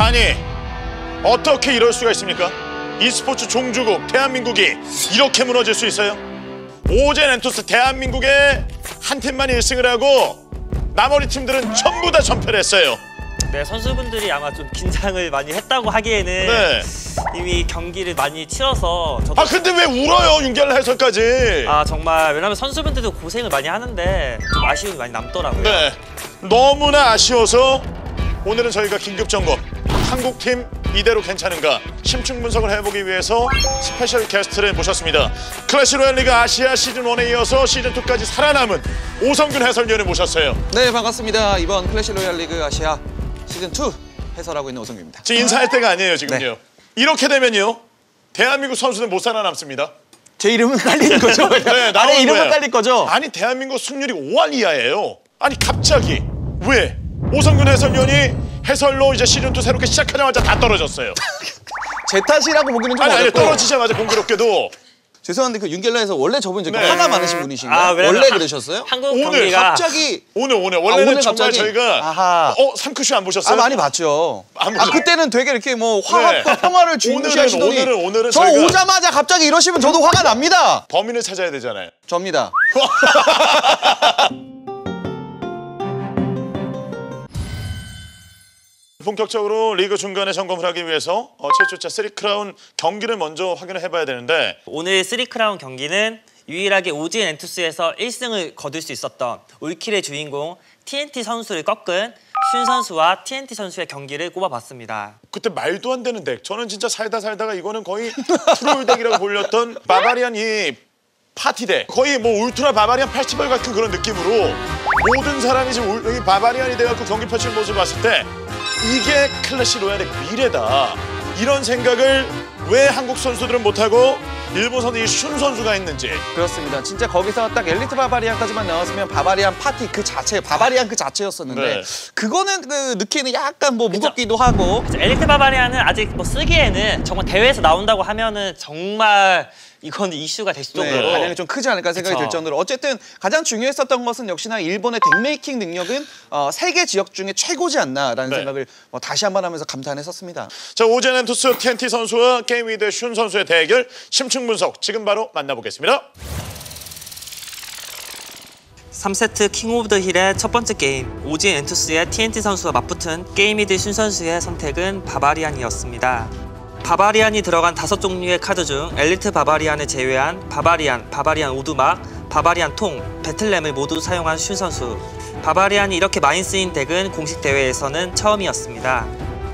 아니 어떻게 이럴 수가 있습니까? e스포츠 종주국 대한민국이 이렇게 무너질 수 있어요? 오젠 엔투스 대한민국의 한 팀만 1승을 하고 나머지 팀들은 전부 다 전패를 했어요. 네, 선수분들이 아마 좀 긴장을 많이 했다고 하기에는 네. 이미 경기를 많이 치러서 저도 근데 왜 울어요, 윤결 해설까지? 정말 왜냐면 선수분들도 고생을 많이 하는데 좀 아쉬움이 많이 남더라고요. 네, 너무나 아쉬워서 오늘은 저희가 긴급 점검, 한국팀 이대로 괜찮은가 심층 분석을 해보기 위해서 스페셜 게스트를 모셨습니다. 클래시 로얄 리그 아시아 시즌1에 이어서 시즌2까지 살아남은 오성균 해설위원을 모셨어요. 네, 반갑습니다. 이번 클래시 로얄 리그 아시아 시즌2 해설하고 있는 오성규입니다. 지금 인사할 때가 아니에요, 지금요. 네. 이렇게 되면요, 대한민국 선수는 못 살아남습니다. 제 이름은 깔리는 거죠? 네, 아래 이름은 거예요. 깔릴 거죠? 아니, 대한민국 승률이 5할 이하예요. 아니, 갑자기 왜 오성균 해설위원이 해설로 이제 시즌2 새롭게 시작하자마자 다 떨어졌어요. 제 탓이라고 보기는 좀 아니, 어렵고. 떨어지자마자 공교롭게도 죄송한데 그 윤결라에서 원래 저분 네. 화가 많으신 분이신가요? 왜냐면 원래 그러셨어요? 한국 오늘 경기가 갑자기 오늘 원래는 오늘 정말 갑자기? 저희가 아하. 삼크쇼 안 보셨어요? 많이 봤죠. 안 보셨어요? 그때는 되게 이렇게 뭐 화합과 네. 평화를 중시하시더니 오늘은 저 저희가 오자마자 갑자기 이러시면 저도 화가 납니다. 범인을 찾아야 되잖아요. 접니다. 본격적으로 리그 중간에 점검을 하기 위해서 7주차 3크라운 경기를 먼저 확인을 해봐야 되는데 오늘 3크라운 경기는 유일하게 오진 엔투스에서 1승을 거둘 수 있었던 올킬의 주인공 TNT 선수를 꺾은 슌 선수와 TNT 선수의 경기를 꼽아봤습니다. 그때 말도 안 되는 덱, 저는 진짜 살다가 이거는 거의 트롤 덱이라고 불렸던 바바리안 이 파티 덱, 거의 뭐 울트라 바바리안 페스티벌 같은 그런 느낌으로 모든 사람이 지금 이 바바리안이 돼갖고 경기 펼치는 모습을 봤을 때 이게 클래시 로얄의 미래다, 이런 생각을 왜 한국 선수들은 못하고 일본 선수 이 슌 선수가 했는지. 그렇습니다. 진짜 거기서 딱 엘리트 바바리안까지만 나왔으면 바바리안 파티 그 자체, 바바리안 그 자체였었는데 네. 그거는 그 느끼는 약간 뭐 무겁기도 하고. 엘리트 바바리안은 아직 뭐 쓰기에는 정말 대회에서 나온다고 하면은 정말 이건 이슈가 될 정도로 네, 반향이 좀 크지 않을까 생각이 들 정도로 어쨌든 가장 중요했었던 것은 역시나 일본의 덱메이킹 능력은 세계 지역 중에 최고지 않나라는 네. 생각을 다시 한번 하면서 감탄했었습니다. 자, 오젠 엔투스 TNT 선수와 게임 위드 슌 선수의 대결 심층 분석 지금 바로 만나보겠습니다. 3세트 킹 오브 더 힐의 첫 번째 게임, 오진 엔투스의 TNT 선수와 맞붙은 게임이드 슌 선수의 선택은 바바리안이었습니다. 바바리안이 들어간 5종류의 카드 중 엘리트 바바리안을 제외한 바바리안 오두막, 바바리안 통, 배틀램을 모두 사용한 슌 선수. 바바리안이 이렇게 많이 쓰인 덱은 공식 대회에서는 처음이었습니다.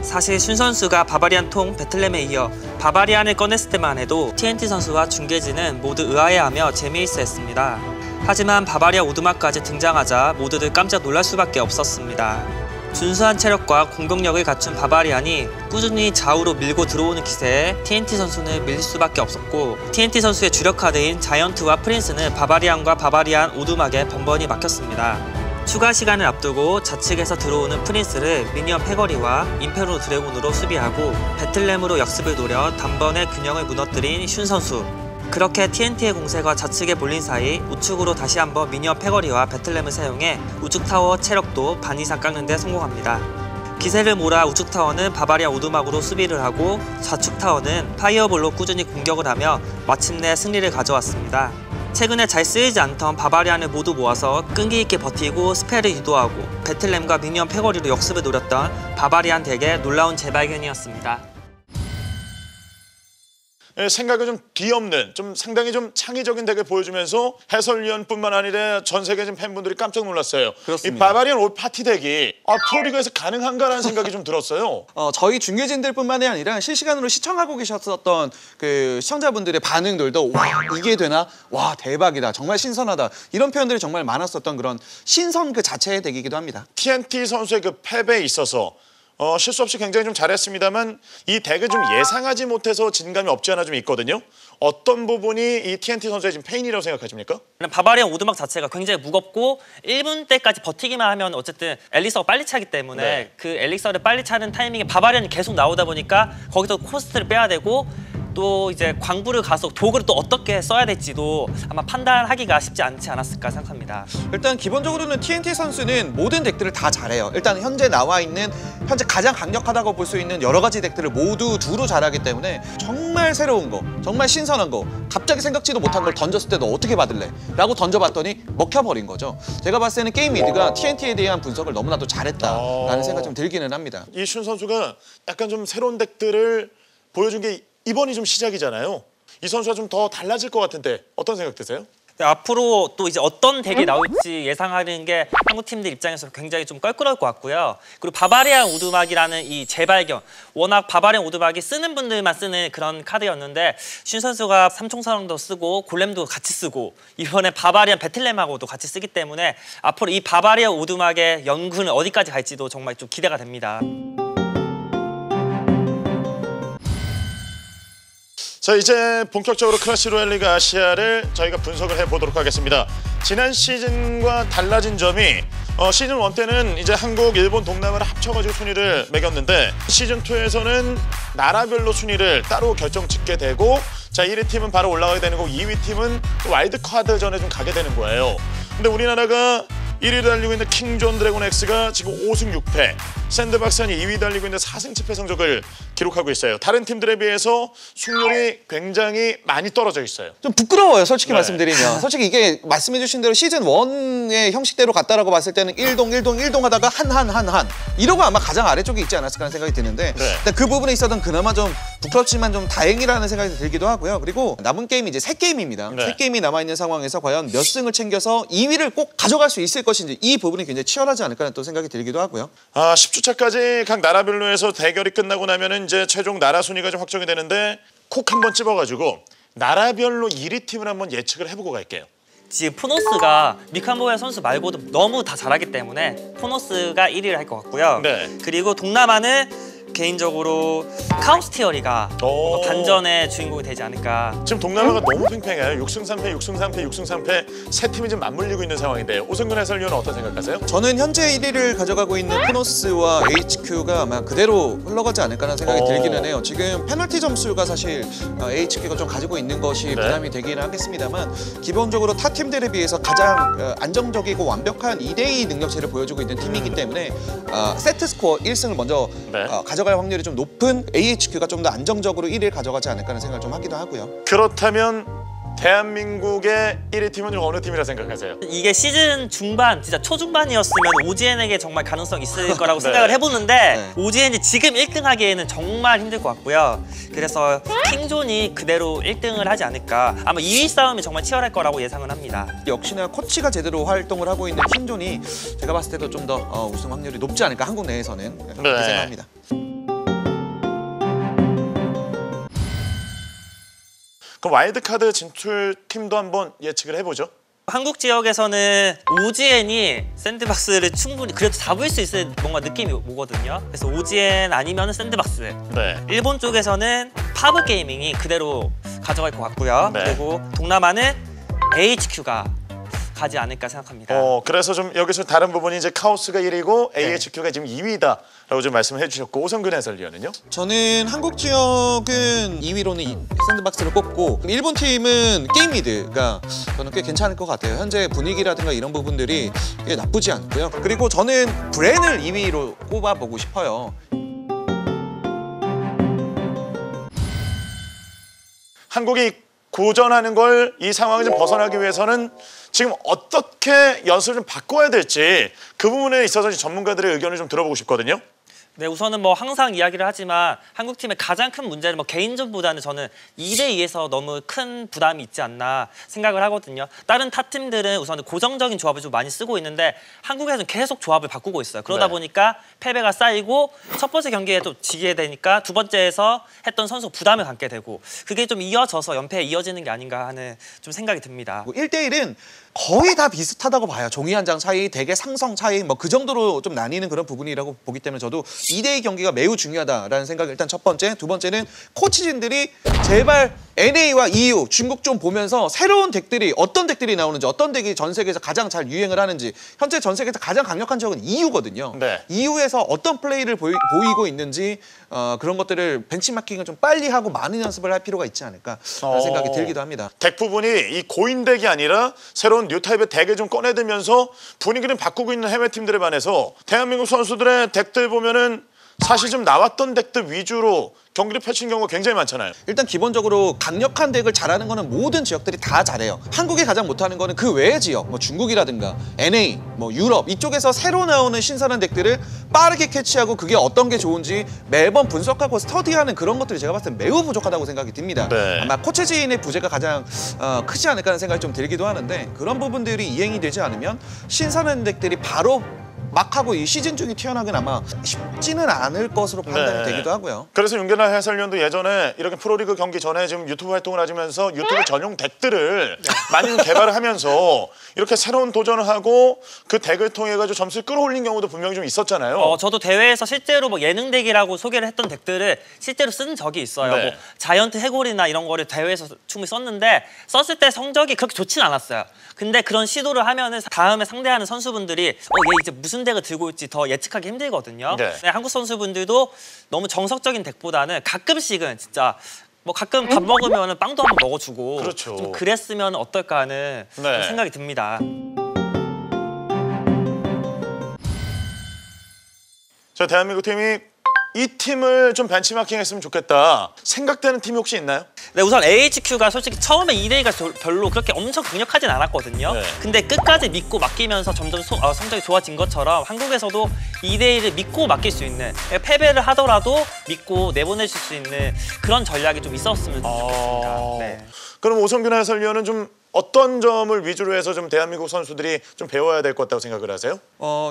사실 슌 선수가 바바리안 통, 배틀램에 이어 바바리안을 꺼냈을 때만 해도 TNT 선수와 중계진은 모두 의아해하며 재미있어 했습니다. 하지만 바바리안 오두막까지 등장하자 모두들 깜짝 놀랄 수밖에 없었습니다. 준수한 체력과 공격력을 갖춘 바바리안이 꾸준히 좌우로 밀고 들어오는 기세에 TNT 선수는 밀릴 수밖에 없었고, TNT 선수의 주력 카드인 자이언트와 프린스는 바바리안과 바바리안 오두막에 번번이 막혔습니다. 추가 시간을 앞두고 좌측에서 들어오는 프린스를 미니언 패거리와 임페로 드래곤으로 수비하고 배틀램으로 역습을 노려 단번에 균형을 무너뜨린 슌 선수. 그렇게 TNT의 공세가 좌측에 몰린 사이 우측으로 다시 한번 미니언 패거리와 배틀램을 사용해 우측타워 체력도 반 이상 깎는 데 성공합니다. 기세를 몰아 우측타워는 바바리안 오두막으로 수비를 하고 좌측타워는 파이어볼로 꾸준히 공격을 하며 마침내 승리를 가져왔습니다. 최근에 잘 쓰이지 않던 바바리안을 모두 모아서 끈기 있게 버티고 스펠을 유도하고 배틀램과 미니언 패거리로 역습을 노렸던 바바리안 덱의 놀라운 재발견이었습니다. 생각이 좀 뒤엎는, 좀 상당히 좀 창의적인 덱을 보여주면서 해설위원뿐만 아니라 전 세계 팬분들이 깜짝 놀랐어요. 그렇습니다. 이 바바리안 올 파티 덱이 프로리그에서 가능한가라는 생각이 좀 들었어요. 저희 중계진들뿐만이 아니라 실시간으로 시청하고 계셨었던 그 시청자분들의 반응들도 와, 이게 되나? 와, 대박이다. 정말 신선하다. 이런 표현들이 정말 많았었던 그런 신선 그 자체의 덱이기도 합니다. TNT 선수의 그 패배에 있어서 실수 없이 굉장히 좀 잘했습니다만 이 덱을 좀 예상하지 못해서 진 감이 없지 않아 좀 있거든요. 어떤 부분이 이 TNT 선수의 지금 페인이라고 생각하십니까? 바바리안 오두막 자체가 굉장히 무겁고 1분 때까지 버티기만 하면 어쨌든 엘릭서가 빨리 차기 때문에 네. 그 엘릭서를 빨리 차는 타이밍에 바바리안이 계속 나오다 보니까 거기서 코스트를 빼야 되고 또 이제 광부를 가서 도구를 또 어떻게 써야 될지도 아마 판단하기가 쉽지 않지 않았을까 생각합니다. 일단 기본적으로는 TNT 선수는 모든 덱들을 다 잘해요. 일단 현재 나와 있는 현재 가장 강력하다고 볼 수 있는 여러 가지 덱들을 모두 두루 잘하기 때문에 정말 새로운 거, 정말 신선한 거, 갑자기 생각지도 못한 걸 던졌을 때 너 어떻게 받을래? 라고 던져봤더니 먹혀버린 거죠. 제가 봤을 때는 게임 미드가 TNT에 대한 분석을 너무나도 잘했다라는 생각이 좀 들기는 합니다. 이슌 선수가 약간 좀 새로운 덱들을 보여준 게 이번이 좀 시작이잖아요. 이 선수가 좀 더 달라질 것 같은데 어떤 생각 드세요? 앞으로 또 이제 어떤 덱이 나올지 예상하는 게 한국 팀들 입장에서 굉장히 좀 껄끄러울 것 같고요. 그리고 바바리안 오두막이라는 이 재발견, 워낙 바바리안 오두막이 쓰는 분들만 쓰는 그런 카드였는데 슌 선수가 삼총사령도 쓰고 골렘도 같이 쓰고 이번에 바바리안 배틀램하고도 같이 쓰기 때문에 앞으로 이 바바리안 오두막의 연구는 어디까지 갈지도 정말 좀 기대가 됩니다. 자, 이제 본격적으로 클래시 로얄 리그 아시아를 저희가 분석을 해보도록 하겠습니다. 지난 시즌과 달라진 점이 시즌 1 때는 이제 한국, 일본, 동남아를 합쳐가지고 순위를 매겼는데 시즌 2에서는 나라별로 순위를 따로 결정 짓게 되고 자 1위 팀은 바로 올라가게 되는 거고 2위 팀은 와일드카드전에 좀 가게 되는 거예요. 근데 우리나라가 1위를 달리고 있는 킹존 드래곤 X가 지금 5승 6패, 샌드박스는 2위 달리고 있는 4승 7패 성적을 기록하고 있어요. 다른 팀들에 비해서 승률이 굉장히 많이 떨어져 있어요. 좀 부끄러워요, 솔직히 네. 말씀드리면. 솔직히 이게 말씀해주신 대로 시즌 1의 형식대로 갔다라고 봤을 때는 1동 하다가 한 이러고 아마 가장 아래쪽에 있지 않았을까 하는 생각이 드는데 네. 일단 그 부분에 있어서는 그나마 좀 부끄럽지만 좀 다행이라는 생각이 들기도 하고요. 그리고 남은 게임이 이제 3게임입니다. 네. 3게임이 남아있는 상황에서 과연 몇 승을 챙겨서 2위를 꼭 가져갈 수 있을 것인지 이 부분이 굉장히 치열하지 않을까 하는 또 생각이 들기도 하고요. 10주차까지 각 나라별로 해서 대결이 끝나고 나면은 이제 최종 나라 순위가 좀 확정이 되는데 콕 한번 찝어가지고 나라별로 1위 팀을 한번 예측을 해보고 갈게요. 지금 포노스가 미칸보야 선수 말고도 너무 다 잘하기 때문에 포노스가 1위를 할 것 같고요. 네. 그리고 동남아는 개인적으로 카오스 티어리가 오. 반전의 주인공이 되지 않을까. 지금 동남아가 너무 팽팽해요. 6승 3패, 6승 3패, 6승 3패 세 팀이 지금 맞물리고 있는 상황인데 오승근 해설위원은 어떤 생각하세요? 저는 현재 1위를 가져가고 있는 포노스와 HQ가 아마 그대로 흘러가지 않을까라는 생각이 들기는 해요. 지금 페널티 점수가 사실 HQ가 좀 가지고 있는 것이 부담이 되기는 하겠습니다만 기본적으로 타 팀들에 비해서 가장 안정적이고 완벽한 2대2 능력치를 보여주고 있는 팀이기 때문에 세트 스코어 1승을 먼저 네. 가져갈 확률이 좀 높은 AHQ가 좀 더 안정적으로 1위를 가져가지 않을까 하는 생각을 좀 하기도 하고요. 그렇다면 대한민국의 1위 팀은 좀 어느 팀이라 생각하세요? 이게 시즌 중반, 진짜 초중반이었으면 오지엔에게 정말 가능성 있을 거라고 네. 생각을 해보는데 네. 오지엔이 지금 1등 하기에는 정말 힘들 것 같고요. 그래서 킹존이 그대로 1등을 하지 않을까. 아마 2위 싸움이 정말 치열할 거라고 예상을 합니다. 역시나 코치가 제대로 활동을 하고 있는 킹존이 제가 봤을 때도 좀 더 우승 확률이 높지 않을까 한국 내에서는 그렇게 네. 생각합니다. 그럼 와일드카드 진출 팀도 한번 예측을 해보죠. 한국 지역에서는 오지엔이 샌드박스를 충분히 그래도 잡을 수 있을 뭔가 느낌이 오거든요. 그래서 오지엔 아니면 샌드박스. 네. 일본 쪽에서는 파브 게이밍이 그대로 가져갈 것 같고요. 네. 그리고 동남아는 AHQ가 가지 않을까 생각합니다. 그래서 좀 여기서 다른 부분이 이제 카오스가 1위고 AHQ가 지금 2위다라고 좀 말씀을 해주셨고 오성근 해설위원은요? 저는 한국 지역은 2위로는 샌드박스를 꼽고 일본 팀은 게임미드가 저는 꽤 괜찮을 것 같아요. 현재 분위기라든가 이런 부분들이 꽤 나쁘지 않고요. 그리고 저는 브랜을 2위로 꼽아보고 싶어요. 한국이 고전하는 걸 이 상황을 좀 벗어나기 위해서는 지금 어떻게 연습을 좀 바꿔야 될지 그 부분에 있어서 전문가들의 의견을 좀 들어보고 싶거든요. 네, 우선은 뭐 항상 이야기를 하지만 한국 팀의 가장 큰 문제는 뭐 개인전보다는 저는 2대2에서 너무 큰 부담이 있지 않나 생각을 하거든요. 다른 타 팀들은 우선은 고정적인 조합을 좀 많이 쓰고 있는데 한국에서는 계속 조합을 바꾸고 있어요. 그러다 네. 보니까 패배가 쌓이고 첫 번째 경기에 또 지게 되니까 두 번째에서 했던 선수 부담을 갖게 되고 그게 좀 이어져서 연패에 이어지는 게 아닌가 하는 좀 생각이 듭니다. 1대1은 거의 다 비슷하다고 봐요. 종이 한 장 차이, 대개 상성 차이 뭐 그 정도로 좀 나뉘는 그런 부분이라고 보기 때문에 저도 2대2 경기가 매우 중요하다라는 생각이 일단 첫 번째. 두 번째는 코치진들이 제발 NA와 EU, 중국 좀 보면서 새로운 덱들이 어떤 덱들이 나오는지 어떤 덱이 전 세계에서 가장 잘 유행을 하는지 현재 전 세계에서 가장 강력한 지역은 EU거든요. 네. EU에서 어떤 플레이를 보이고 있는지 그런 것들을 벤치마킹을 좀 빨리 하고 많은 연습을 할 필요가 있지 않을까 라는 생각이 들기도 합니다. 덱 부분이 이 고인 덱이 아니라 새로운 뉴 타입의 덱을 좀 꺼내들면서 분위기를 바꾸고 있는 해외 팀들에 반해서 대한민국 선수들의 덱들 보면은 사실 좀 나왔던 덱들 위주로 경기를 펼친 경우가 굉장히 많잖아요. 일단 기본적으로 강력한 덱을 잘하는 거는 모든 지역들이 다 잘해요. 한국이 가장 못하는 거는 그 외의 지역, 뭐 중국이라든가 NA, 뭐 유럽 이쪽에서 새로 나오는 신선한 덱들을 빠르게 캐치하고 그게 어떤 게 좋은지 매번 분석하고 스터디하는 그런 것들이 제가 봤을 때 매우 부족하다고 생각이 듭니다. 네. 아마 코치진의 부재가 가장 크지 않을까 하는 생각이 좀 들기도 하는데 그런 부분들이 이행이 되지 않으면 신선한 덱들이 바로 막 하고 이 시즌 중에 튀어나가긴 아마 쉽지는 않을 것으로 판단이 되기도 하고요. 그래서 윤계나 해설위원도 예전에 이렇게 프로리그 경기 전에 지금 유튜브 활동을 하시면서 유튜브 전용 덱들을 많이 좀 개발을 하면서 이렇게 새로운 도전을 하고 그 덱을 통해 가지고 점수를 끌어올린 경우도 분명히 좀 있었잖아요. 저도 대회에서 실제로 뭐 예능 덱이라고 소개를 했던 덱들을 실제로 쓴 적이 있어요. 네. 뭐 자이언트 해골이나 이런 거를 대회에서 충분히 썼는데 썼을 때 성적이 그렇게 좋진 않았어요. 근데 그런 시도를 하면은 다음에 상대하는 선수분들이 얘 이제 무슨 덱을 들고 올지 더 예측하기 힘들거든요. 네. 네, 한국 선수분들도 너무 정석적인 덱보다는 가끔씩은 진짜 뭐 가끔 밥 먹으면 빵도 한번 먹어주고 그렇죠. 좀 그랬으면 어떨까 하는 네. 생각이 듭니다. 저 대한민국 팀이 이 팀을 좀 벤치마킹했으면 좋겠다 생각되는 팀이 혹시 있나요? 네, 우선 AHQ가 솔직히 처음에 2대2가 별로 그렇게 엄청 강력하진 않았거든요. 네. 근데 끝까지 믿고 맡기면서 점점 성적이 좋아진 것처럼 한국에서도 2대1을 믿고 맡길 수 있는 패배를 하더라도 믿고 내보내실 수 있는 그런 전략이 좀 있었으면 좋겠습니다. 네. 그럼 오성균 해설위원은 좀 어떤 점을 위주로 해서 좀 대한민국 선수들이 좀 배워야 될 것 같다고 생각을 하세요?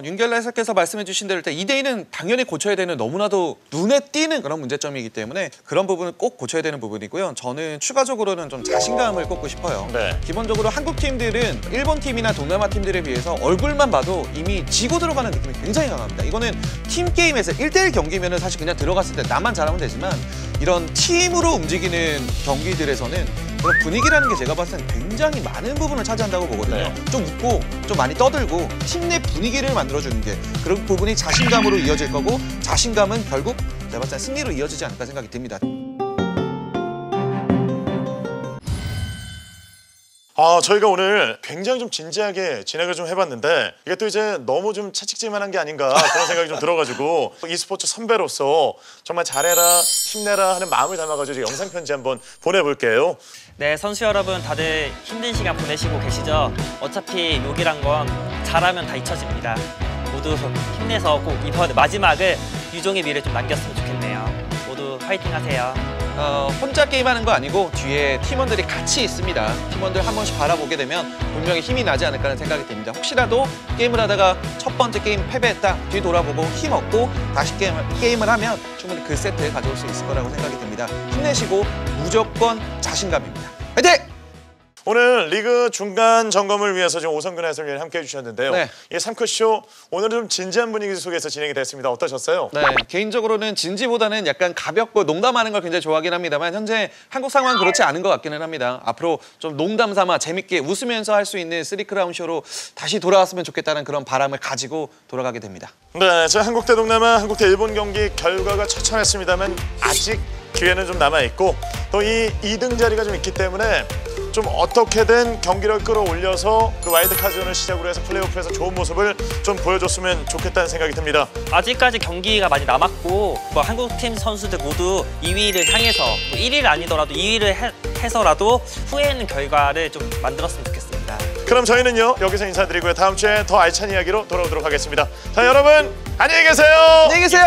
윤결라 해설께서 말씀해 주신 대로 2대2는 당연히 고쳐야 되는 너무나도 눈에 띄는 그런 문제점이기 때문에 그런 부분은 꼭 고쳐야 되는 부분이고요. 저는 추가적으로는 좀 자신감을 꼽고 싶어요. 네. 기본적으로 한국 팀들은 일본 팀이나 동남아 팀들에 비해서 얼굴만 봐도 이미 지고 들어가는 느낌이 굉장히 강합니다. 이거는 팀 게임에서 1대1 경기면은 사실 그냥 들어갔을 때 나만 잘하면 되지만 이런 팀으로 움직이는 경기들에서는 그런 분위기라는 게 제가 봤을 땐 굉장히 많은 부분을 차지한다고 보거든요. 네. 좀 웃고 좀 많이 떠들고 팀 내 분위기를 만들어주는 게 그런 부분이 자신감으로 이어질 거고 자신감은 결국 제가 봤을 때 승리로 이어지지 않을까 생각이 듭니다. 저희가 오늘 굉장히 좀 진지하게 진행을 좀 해봤는데 이게 또 이제 너무 좀 채찍질만한 게 아닌가 그런 생각이 좀 들어가지고 e스포츠 선배로서 정말 잘해라 힘내라 하는 마음을 담아가지고 영상 편지 한번 보내볼게요. 네, 선수 여러분 다들 힘든 시간 보내시고 계시죠? 어차피 욕이란 건 잘하면 다 잊혀집니다. 모두 힘내서 꼭 이번 마지막을 유종의 미를 좀 남겼으면 좋겠네요. 모두 화이팅 하세요. 혼자 게임하는 거 아니고 뒤에 팀원들이 같이 있습니다. 팀원들 한 번씩 바라보게 되면 분명히 힘이 나지 않을까 하는 생각이 듭니다. 혹시라도 게임을 하다가 첫 번째 게임 패배했다 뒤 돌아보고 힘 얻고 다시 게임을 하면 충분히 그 세트에 가져올 수 있을 거라고 생각이 듭니다. 힘내시고 무조건 자신감입니다. 화이팅! 오늘 리그 중간 점검을 위해서 지금 오성균 해설위원이 함께해 주셨는데요. 네. 이 3컷쇼 오늘은 좀 진지한 분위기 속에서 진행이 됐습니다. 어떠셨어요? 네, 개인적으로는 진지보다는 약간 가볍고 농담하는 걸 굉장히 좋아하긴 합니다만 현재 한국 상황은 그렇지 않은 것 같기는 합니다. 앞으로 좀 농담 삼아 재밌게 웃으면서 할 수 있는 3크라운 쇼로 다시 돌아왔으면 좋겠다는 그런 바람을 가지고 돌아가게 됩니다. 네, 저 한국 대 동남아, 한국 대 일본 경기 결과가 처참했습니다만 아직 기회는 좀 남아있고 또 이 2등 자리가 좀 있기 때문에 좀 어떻게든 경기를 끌어올려서 그 와일드카드전을 시작으로 해서 플레이오프에서 좋은 모습을 좀 보여줬으면 좋겠다는 생각이 듭니다. 아직까지 경기가 많이 남았고 뭐 한국팀 선수들 모두 2위를 향해서 뭐 1위를 아니더라도 2위를 해서라도 후회하는 결과를 좀 만들었으면 좋겠습니다. 그럼 저희는요 여기서 인사드리고요. 다음 주에 더 알찬 이야기로 돌아오도록 하겠습니다. 자, 여러분 안녕히 계세요. 안녕히 계세요.